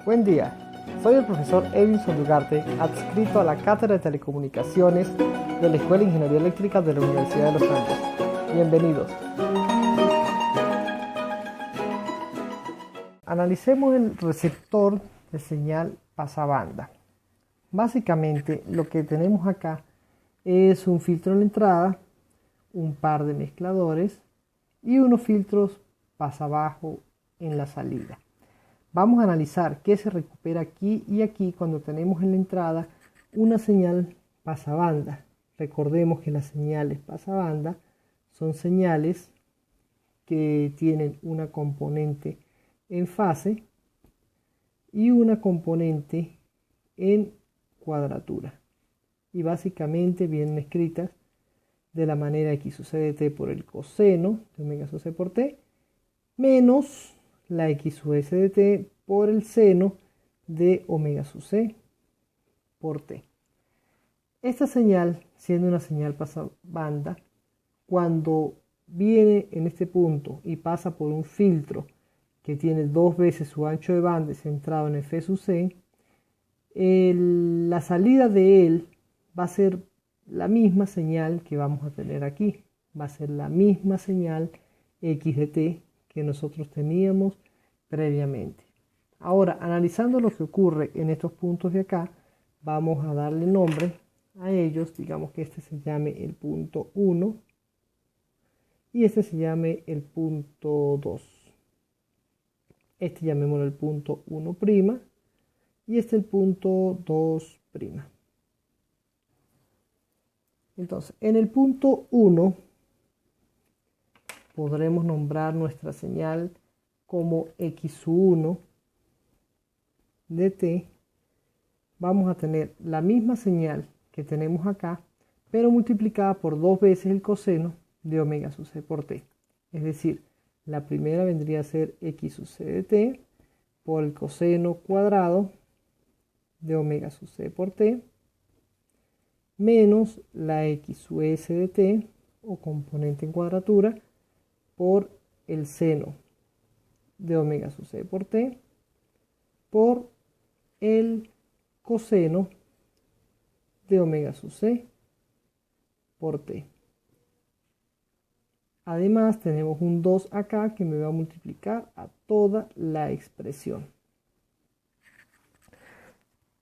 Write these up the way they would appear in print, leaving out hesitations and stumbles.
Buen día, soy el profesor Edinson Dugarte, adscrito a la Cátedra de Telecomunicaciones de la Escuela de Ingeniería Eléctrica de la Universidad de los Andes. Bienvenidos. Analicemos el receptor de señal pasabanda. Básicamente lo que tenemos acá es un filtro en la entrada, un par de mezcladores y unos filtros pasabajo en la salida. Vamos a analizar qué se recupera aquí y aquí cuando tenemos en la entrada una señal pasabanda. Recordemos que las señales pasabanda son señales que tienen una componente en fase y una componente en cuadratura. Y básicamente vienen escritas de la manera x sub c de t por el coseno de omega sub c por t menos la x sub s de t por el seno de omega sub c por t. Esta señal, siendo una señal pasabanda, cuando viene en este punto y pasa por un filtro que tiene 2 veces su ancho de banda centrado en f sub c, la salida de él va a ser la misma señal que vamos a tener aquí. Va a ser la misma señal x de t que nosotros teníamos previamente. Ahora, analizando lo que ocurre en estos puntos de acá, vamos a darle nombre a ellos. Digamos que este se llame el punto 1 y este se llame el punto 2. Este llamémoslo el punto 1' y este el punto 2'. Entonces, en el punto 1 podremos nombrar nuestra señal como x1 de t. Vamos a tener la misma señal que tenemos acá, pero multiplicada por 2 veces el coseno de omega sub c por t. Es decir, la primera vendría a ser x sub c de t por el coseno cuadrado de omega sub c por t menos la x sub s de t o componente en cuadratura por el seno de omega sub c por t por el coseno de omega sub c por t. Además tenemos un 2 acá que me va a multiplicar a toda la expresión.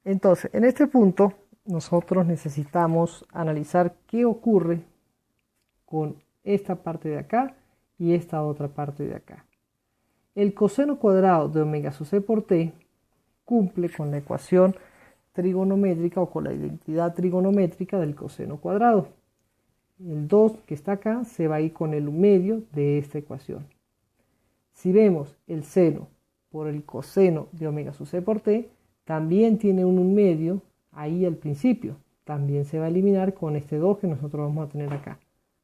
Entonces, en este punto nosotros necesitamos analizar qué ocurre con esta parte de acá y esta otra parte de acá. El coseno cuadrado de omega sub c por t cumple con la ecuación trigonométrica o con la identidad trigonométrica del coseno cuadrado. El 2 que está acá se va a ir con el medio de esta ecuación. Si vemos el seno por el coseno de omega sub c por t, también tiene un medio ahí al principio. También se va a eliminar con este 2 que nosotros vamos a tener acá.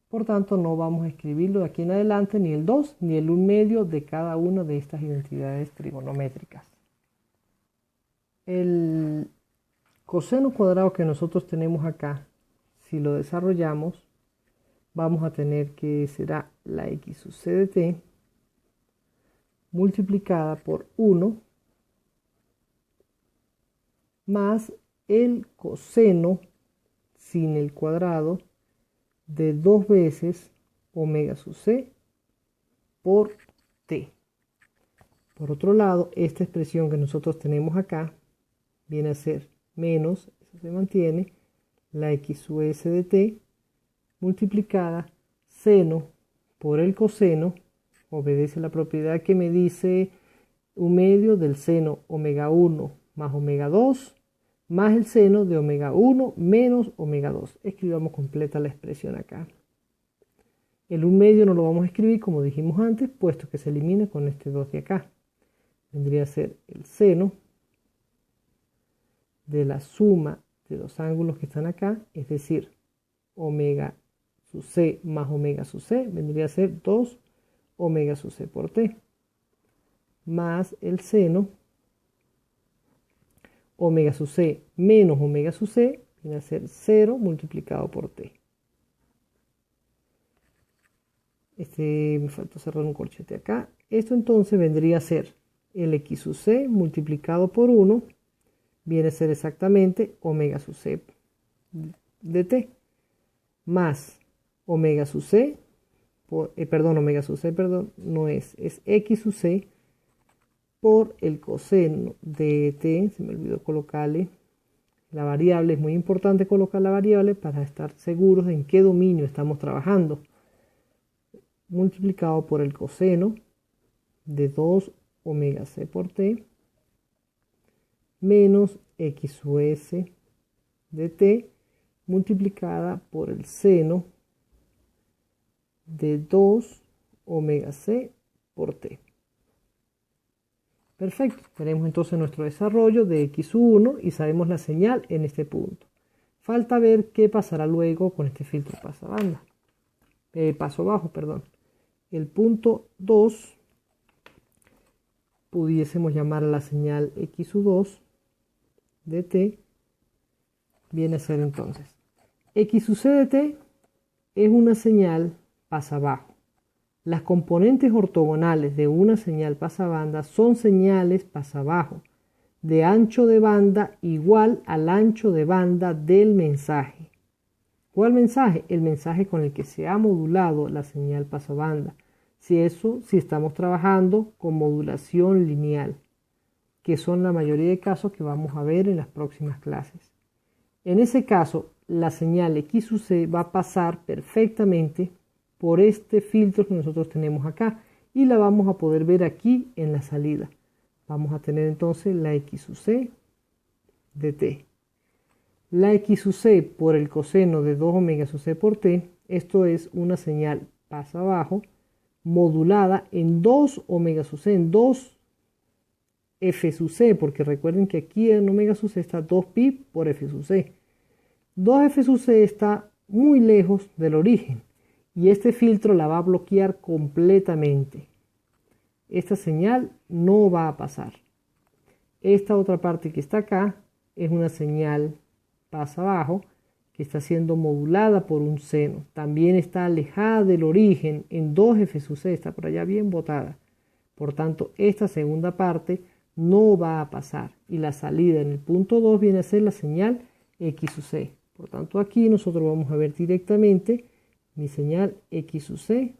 Por tanto, no vamos a escribirlo de aquí en adelante ni el 2 ni el 1 medio de cada una de estas identidades trigonométricas. El coseno cuadrado que nosotros tenemos acá, si lo desarrollamos, vamos a tener que será la x sub c de t multiplicada por 1 más el coseno sin el cuadrado de 2 veces omega sub c por t. Por otro lado, esta expresión que nosotros tenemos acá viene a ser menos, eso se mantiene, la x sub s de t multiplicada seno por el coseno, obedece la propiedad que me dice un medio del seno omega 1 más omega 2 más el seno de omega 1 menos omega 2. Escribamos completa la expresión acá. El 1 medio no lo vamos a escribir como dijimos antes, puesto que se elimina con este 2 de acá. Vendría a ser el seno de la suma de los ángulos que están acá, es decir, omega sub c más omega sub c, vendría a ser 2 omega sub c por t, más el seno omega sub c menos omega sub c, viene a ser 0 multiplicado por t. Me faltó cerrar un corchete acá. Esto entonces vendría a ser el x sub c multiplicado por 1 viene a ser exactamente omega sub c de t, más omega sub c, omega sub c, no es x sub c por el coseno de t, se me olvidó colocarle la variable, es muy importante colocar la variable para estar seguros de en qué dominio estamos trabajando, multiplicado por el coseno de 2 omega c por t menos x sub s de t multiplicada por el seno de 2 omega c por t. Perfecto, tenemos entonces nuestro desarrollo de x sub 1 y sabemos la señal en este punto. Falta ver qué pasará luego con este filtro paso bajo, perdón. El punto 2 pudiésemos llamar a la señal x sub 2 de t, viene a ser entonces x sub c de t es una señal pasabajo. Las componentes ortogonales de una señal pasabanda son señales pasabajo de ancho de banda igual al ancho de banda del mensaje. ¿Cuál mensaje? El mensaje con el que se ha modulado la señal pasabanda. Si estamos trabajando con modulación lineal, que son la mayoría de casos que vamos a ver en las próximas clases. En ese caso, la señal x sub c va a pasar perfectamente por este filtro que nosotros tenemos acá y la vamos a poder ver aquí en la salida. Vamos a tener entonces la x sub c de t. La x sub c por el coseno de 2 omega sub c por t, esto es una señal pasa abajo modulada en 2 omega sub c, en 2 f sub c, porque recuerden que aquí en omega sub c está 2 pi por f sub c. 2f sub c está muy lejos del origen y este filtro la va a bloquear completamente. Esta señal no va a pasar. Esta otra parte que está acá es una señal pasa abajo que está siendo modulada por un seno. También está alejada del origen en 2f sub c, está por allá bien botada. Por tanto, esta segunda parte no va a pasar y la salida en el punto 2 viene a ser la señal x sub c. Por tanto, aquí nosotros vamos a ver directamente mi señal x sub c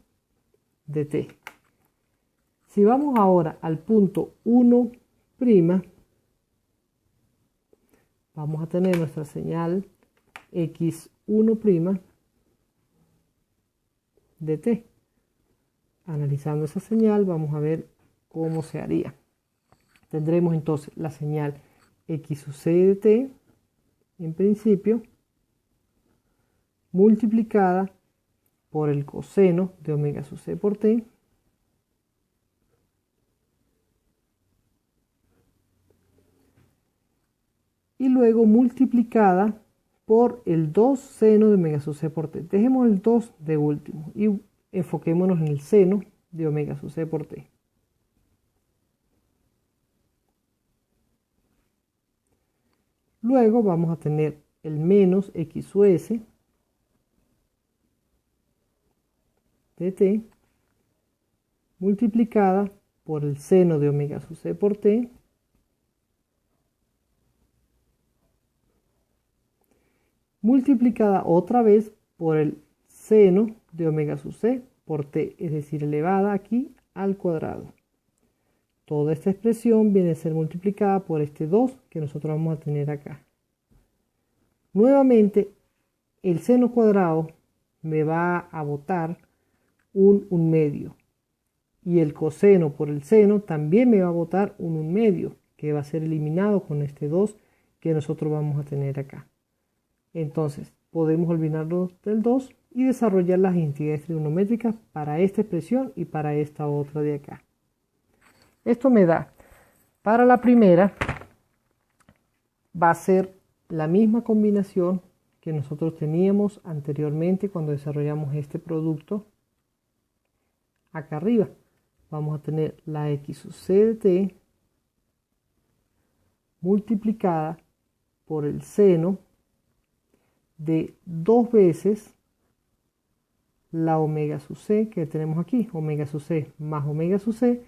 de t. Si vamos ahora al punto 1', vamos a tener nuestra señal x1' de t. Analizando esa señal, vamos a ver cómo se haría. Tendremos entonces la señal x sub c de t, en principio, multiplicada por el coseno de omega sub c por t, y luego multiplicada por el 2 seno de omega sub c por t. Dejemos el 2 de último y enfoquémonos en el seno de omega sub c por t. Luego vamos a tener el menos x sub s de t multiplicada por el seno de omega sub c por t multiplicada otra vez por el seno de omega sub c por t, es decir, elevada aquí al cuadrado. Toda esta expresión viene a ser multiplicada por este 2 que nosotros vamos a tener acá. Nuevamente, el seno cuadrado me va a botar un medio. Y el coseno por el seno también me va a botar un medio, que va a ser eliminado con este 2 que nosotros vamos a tener acá. Entonces, podemos olvidarnos del 2 y desarrollar las identidades trigonométricas para esta expresión y para esta otra de acá. Esto me da, para la primera, va a ser la misma combinación que nosotros teníamos anteriormente cuando desarrollamos este producto. Acá arriba vamos a tener la x sub c de t multiplicada por el seno de 2 veces la omega sub c que tenemos aquí, omega sub c más omega sub c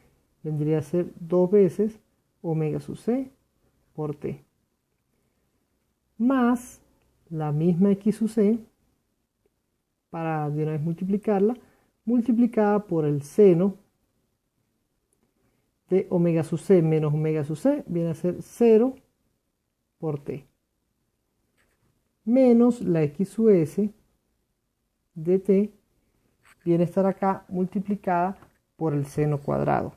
vendría a ser 2 veces omega sub c por t, más la misma x sub c, para de una vez multiplicarla, multiplicada por el seno de omega sub c menos omega sub c, viene a ser 0 por t, menos la x sub s de t, viene a estar acá multiplicada por el seno cuadrado.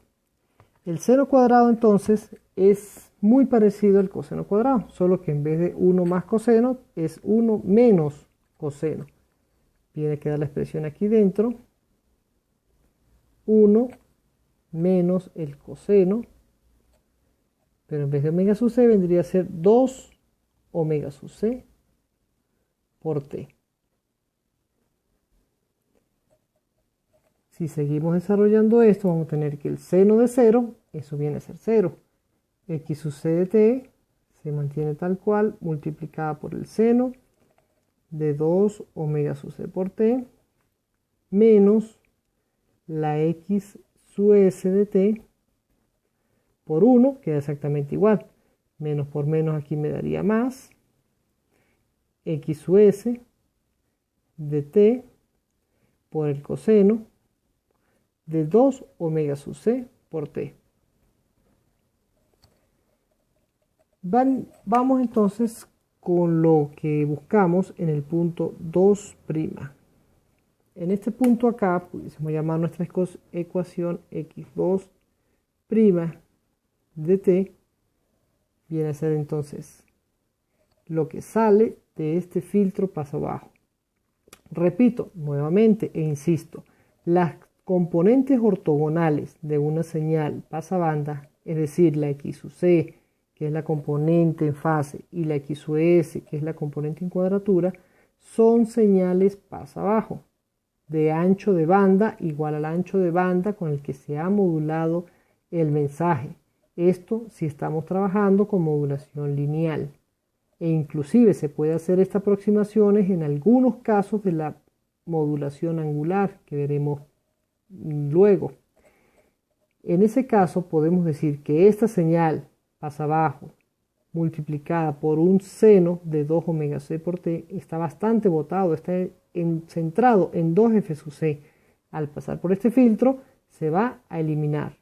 El seno cuadrado entonces es muy parecido al coseno cuadrado, solo que en vez de 1 más coseno es 1 menos coseno. Viene a quedar la expresión aquí dentro, 1 menos el coseno, pero en vez de omega sub c vendría a ser 2 omega sub c por t. Si seguimos desarrollando esto, vamos a tener que el seno de 0, eso viene a ser 0. X sub c de t se mantiene tal cual, multiplicada por el seno de 2 omega sub c por t, menos la x sub s de t por 1, queda exactamente igual. Menos por menos aquí me daría más. X sub s de t por el coseno de 2 omega sub c por t. Vamos entonces con lo que buscamos en el punto 2'. En este punto acá pudiésemos llamar nuestra ecuación x2' de t, viene a ser entonces lo que sale de este filtro paso abajo. Repito nuevamente e insisto, las componentes ortogonales de una señal pasabanda, es decir, la x sub c, que es la componente en fase, y la x sub s, que es la componente en cuadratura, son señales pasa abajo, de ancho de banda igual al ancho de banda con el que se ha modulado el mensaje. Esto si estamos trabajando con modulación lineal. E inclusive se puede hacer estas aproximaciones en algunos casos de la modulación angular, que veremos luego. En ese caso podemos decir que esta señal pasa abajo multiplicada por un seno de 2 omega c por t está bastante botado, está centrado en 2f sub c. Al pasar por este filtro se va a eliminar.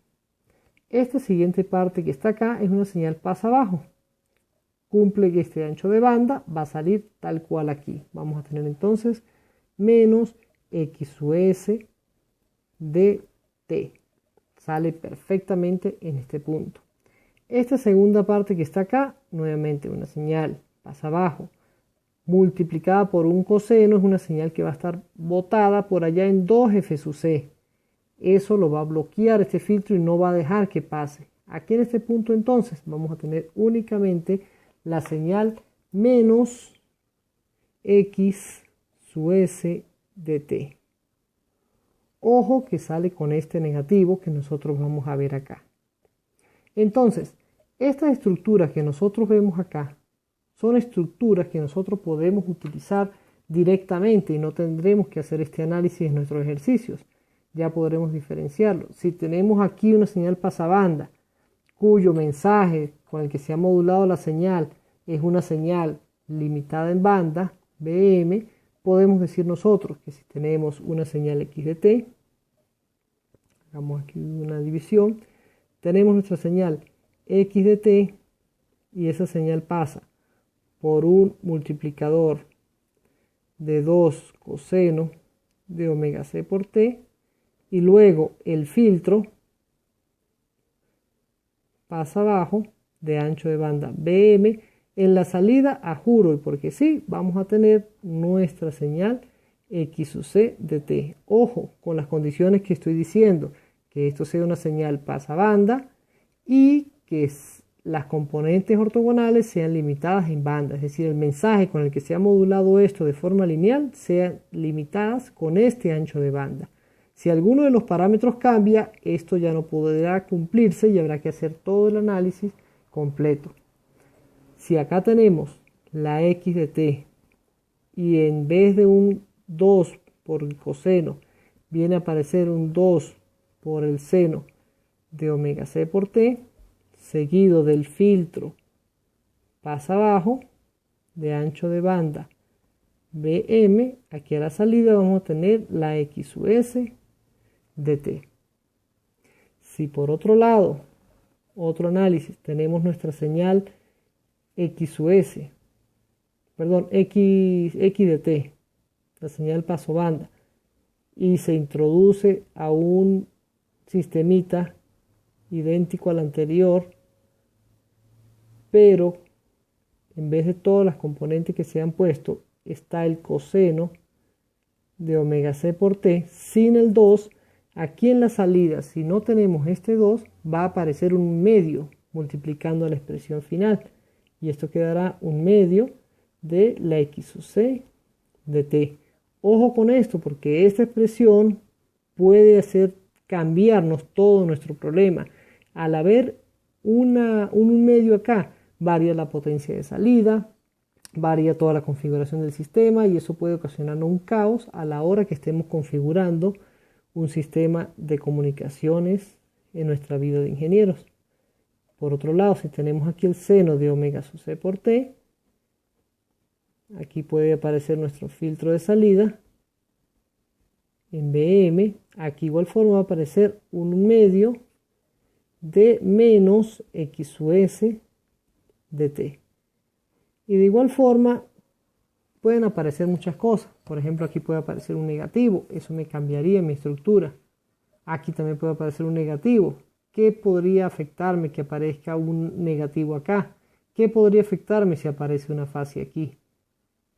Esta siguiente parte que está acá es una señal pasa abajo. Cumple que este ancho de banda va a salir tal cual aquí. Vamos a tener entonces menos x sub s de t. Sale perfectamente en este punto. Esta segunda parte que está acá, nuevamente una señal pasa abajo, multiplicada por un coseno, es una señal que va a estar botada por allá en 2f sub c. Eso lo va a bloquear este filtro y no va a dejar que pase. Aquí en este punto entonces vamos a tener únicamente la señal menos x sub s de t. Ojo que sale con este negativo que nosotros vamos a ver acá. Entonces, estas estructuras que nosotros vemos acá son estructuras que nosotros podemos utilizar directamente y no tendremos que hacer este análisis en nuestros ejercicios. Ya podremos diferenciarlo. Si tenemos aquí una señal pasabanda cuyo mensaje con el que se ha modulado la señal es una señal limitada en banda, BM, podemos decir nosotros que si tenemos una señal x de t, hagamos aquí una división, tenemos nuestra señal x de t y esa señal pasa por un multiplicador de 2 coseno de omega c por t y luego el filtro pasa abajo de ancho de banda BM en la salida a juro y porque sí vamos a tener nuestra señal x sub c de t. Ojo con las condiciones que estoy diciendo, que esto sea una señal pasabanda y que las componentes ortogonales sean limitadas en banda, es decir, el mensaje con el que se ha modulado esto de forma lineal sean limitadas con este ancho de banda. Si alguno de los parámetros cambia, esto ya no podrá cumplirse y habrá que hacer todo el análisis completo. Si acá tenemos la x de t y en vez de un 2 por el coseno viene a aparecer un 2 por el seno de omega C por T, seguido del filtro pasa abajo de ancho de banda BM. Aquí a la salida vamos a tener la X sub S de T. Si por otro lado, otro análisis, tenemos nuestra señal X sub S, perdón, X de T, la señal paso banda, y se introduce a un sistemita idéntico al anterior, pero en vez de todas las componentes que se han puesto, está el coseno de omega C por T sin el 2. Aquí en la salida, si no tenemos este 2, va a aparecer un medio multiplicando la expresión final. Y esto quedará un medio de la X sub C de T. Ojo con esto, porque esta expresión puede hacer cambiarnos todo nuestro problema. Al haber un medio acá, varía la potencia de salida, varía toda la configuración del sistema y eso puede ocasionarnos un caos a la hora que estemos configurando un sistema de comunicaciones en nuestra vida de ingenieros. Por otro lado, si tenemos aquí el seno de omega sub C por T, aquí puede aparecer nuestro filtro de salida en BM. Aquí igual forma va a aparecer un medio de menos X sub S de T. Y de igual forma pueden aparecer muchas cosas. Por ejemplo, aquí puede aparecer un negativo. Eso me cambiaría mi estructura. Aquí también puede aparecer un negativo. ¿Qué podría afectarme que aparezca un negativo acá? ¿Qué podría afectarme si aparece una fase aquí?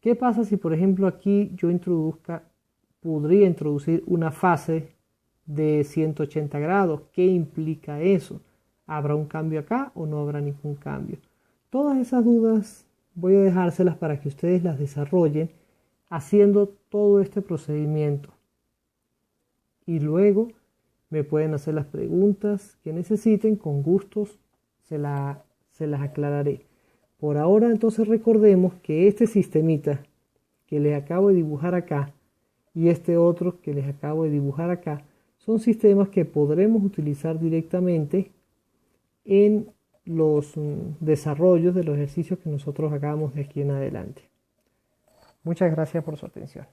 ¿Qué pasa si, por ejemplo, aquí yo podría introducir una fase de 180 grados? ¿Qué implica eso? ¿Habrá un cambio acá o no habrá ningún cambio? Todas esas dudas voy a dejárselas para que ustedes las desarrollen haciendo todo este procedimiento. Y luego me pueden hacer las preguntas que necesiten, con gustos se las aclararé. Por ahora entonces recordemos que este sistemita que les acabo de dibujar acá y este otro que les acabo de dibujar acá son sistemas que podremos utilizar directamente en los desarrollos de los ejercicios que nosotros hagamos de aquí en adelante. Muchas gracias por su atención.